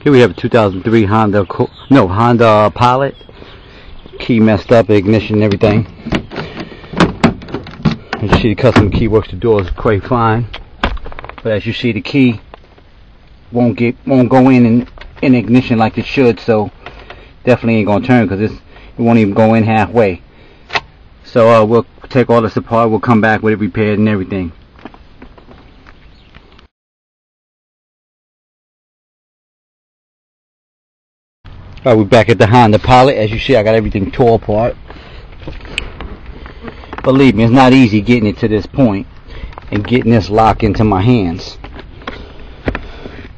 Here we have a 2003 Honda Pilot. Key messed up, ignition and everything. As you see, the custom key works the doors quite fine. But as you see, the key won't go in ignition like it should, so definitely ain't gonna turn, because it won't even go in halfway. So we'll take all this apart. We'll come back with it repaired and everything. Alright, we're back at the Honda Pilot. As you see, I got everything tore apart. Believe me, it's not easy getting it to this point and getting this lock into my hands.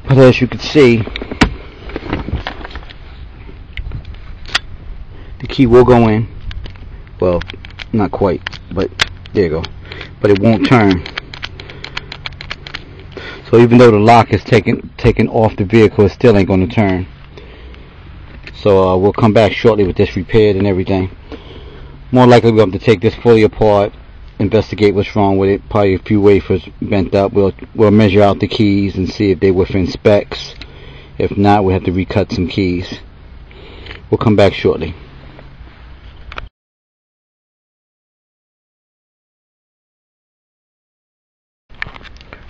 But as you can see, the key will go in. Well, not quite, but there you go. But it won't turn. So even though the lock is taken off the vehicle, it still ain't going to turn. So we'll come back shortly with this repaired and everything. More likely we'll have to take this fully apart, investigate what's wrong with it. Probably a few wafers bent up. We'll measure out the keys and see if they're within specs. If not, we'll have to recut some keys. We'll come back shortly.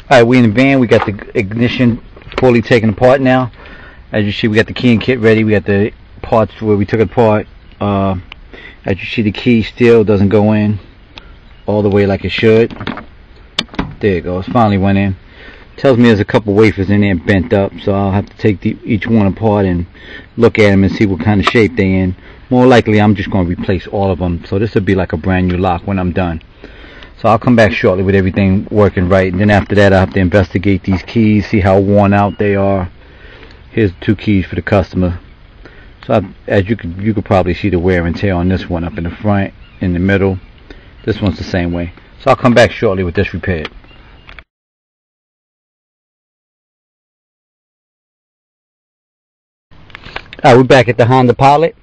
Alright, we in the van. We got the ignition fully taken apart now. As you see, we got the key and kit ready. We got the parts where we took it apart. As you see, the key still doesn't go in all the way like it should. There it goes. Finally went in. Tells me there's a couple wafers in there bent up, so I'll have to take each one apart and look at them and see what kind of shape they're in. More likely, I'm just going to replace all of them. So this will be like a brand new lock when I'm done. So I'll come back shortly with everything working right. And then after that, I'll have to investigate these keys, see how worn out they are. Here's 2 keys for the customer. So as you could probably see the wear and tear on this one up in the front, in the middle. This one's the same way. So I'll come back shortly with this repaired. Alright, we're back at the Honda Pilot.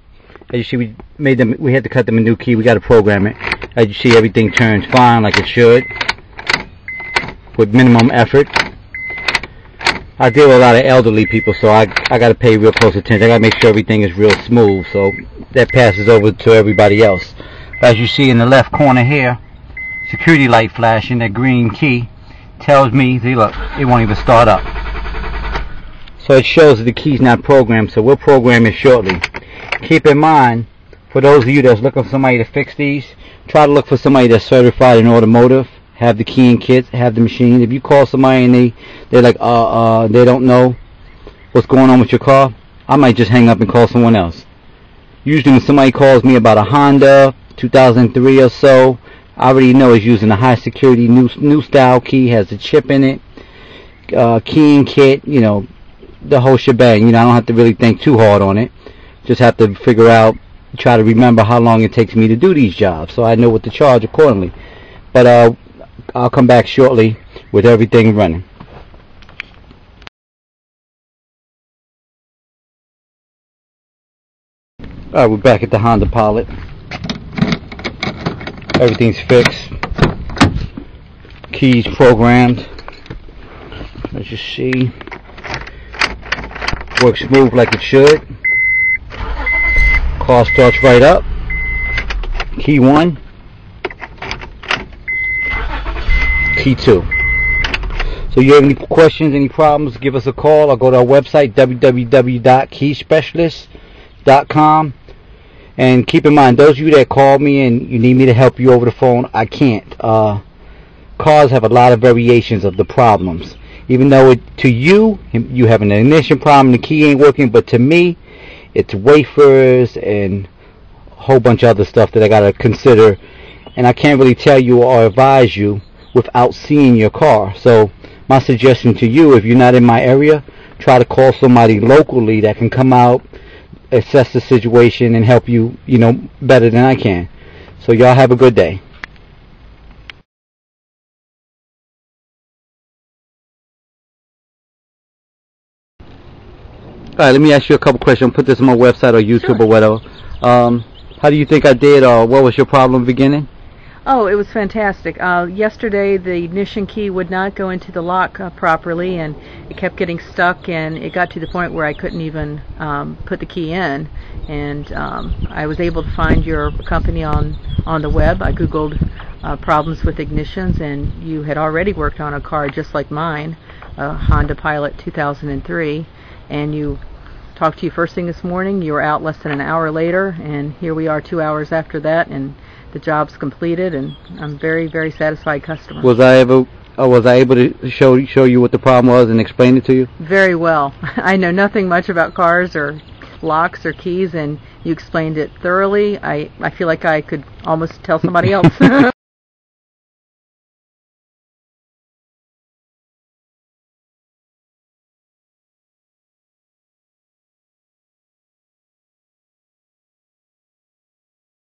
As you see, we had to cut them a new key. We got to program it. As you see, everything turns fine like it should, with minimum effort. I deal with a lot of elderly people, so I got to pay real close attention. I got to make sure everything is real smooth, so that passes over to everybody else. As you see in the left corner here, security light flashing, that green key tells me, see, look, it won't even start up. So it shows that the key's not programmed, so we'll program it shortly. Keep in mind, for those of you that's looking for somebody to fix these, try to look for somebody that's certified in automotive. Have the key and kits, have the machine. If you call somebody and they're like, they don't know what's going on with your car, I might just hang up and call someone else. Usually when somebody calls me about a Honda 2003 or so, I already know it's using a high security new style key, has a chip in it, key and kit, you know, the whole shebang. You know, I don't have to really think too hard on it. Just have to figure out, try to remember how long it takes me to do these jobs, so I know what to charge accordingly. But I'll come back shortly with everything running. Alright, we're back at the Honda Pilot. Everything's fixed. Keys programmed. As you see, works smooth like it should. Car starts right up. Key 1. Key 2. So you have any questions, any problems, give us a call or go to our website, www.keyspecialist.com. And keep in mind, those of you that call me and you need me to help you over the phone, I can't. Cars have a lot of variations of the problems. Even though to you have an ignition problem, the key ain't working, but to me, it's wafers and a whole bunch of other stuff that I got to consider. And I can't really tell you or advise you without seeing your car. So my suggestion to you, if you're not in my area, try to call somebody locally that can come out, assess the situation, and help you, you know, better than I can. So y'all have a good day. Alright, let me ask you a couple questions. I'll put this on my website or YouTube or whatever. How do you think I did, or what was your problem in the beginning? Oh, it was fantastic. Yesterday the ignition key would not go into the lock properly, and it kept getting stuck, and it got to the point where I couldn't even put the key in. And I was able to find your company on the web. I googled problems with ignitions, and you had already worked on a car just like mine, a Honda Pilot 2003, and you talked to you first thing this morning. You were out less than an hour later, and here we are 2 hours after that, and the job's completed, and I'm very, very satisfied customer. Was I able to show you what the problem was and explain it to you? Very well. I know nothing much about cars or locks or keys, and you explained it thoroughly. I feel like I could almost tell somebody else.